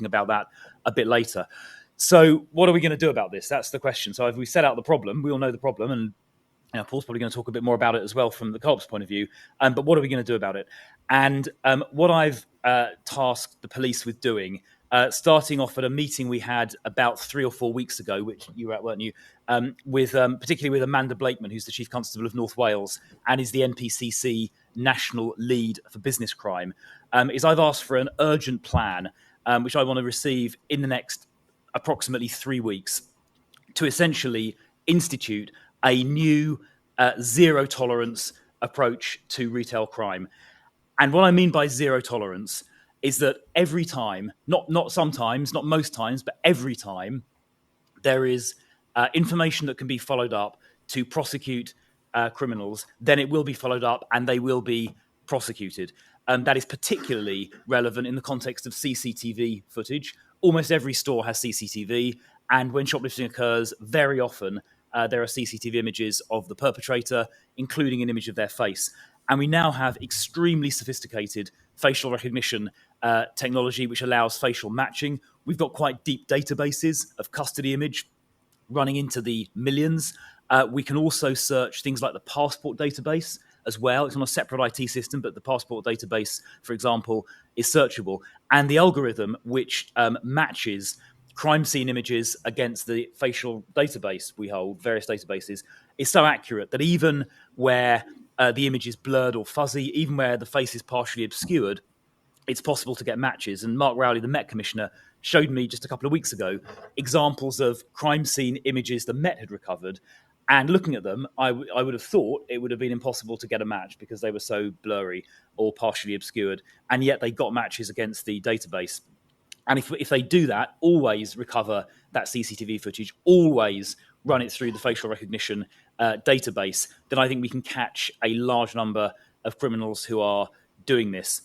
about that a bit later. So what are we going to do about this? That's the question. So if we set out the problem, we all know the problem, and Paul's probably going to talk a bit more about it as well from the co-op's point of view. But what are we going to do about it? And what I've tasked the police with doing, starting off at a meeting we had about 3 or 4 weeks ago, which you were at, weren't you? With particularly with Amanda Blakeman, who's the Chief Constable of North Wales and is the NPCC National Lead for Business Crime, is I've asked for an urgent plan, which I want to receive in the next approximately 3 weeks, to essentially institute a new zero tolerance approach to retail crime. And what I mean by zero tolerance is that every time, not sometimes, not most times, but every time there is information that can be followed up to prosecute criminals, then it will be followed up and they will be prosecuted. That is particularly relevant in the context of CCTV footage. Almost every store has CCTV, and when shoplifting occurs, very often there are CCTV images of the perpetrator, including an image of their face. And we now have extremely sophisticated facial recognition technology, which allows facial matching. We've got quite deep databases of custody image running into the millions. We can also search things like the passport database as well. It's on a separate IT system, but the passport database, for example, is searchable. And the algorithm which matches crime scene images against the facial database we hold, various databases, is so accurate that even where the image is blurred or fuzzy, even where the face is partially obscured, it's possible to get matches. And Mark Rowley, the Met Commissioner, showed me just a couple of weeks ago examples of crime scene images the Met had recovered. And looking at them, I would have thought it would have been impossible to get a match because they were so blurry or partially obscured. And yet they got matches against the database. And if they do that, always recover that CCTV footage, always run it through the facial recognition database, then I think we can catch a large number of criminals who are doing this.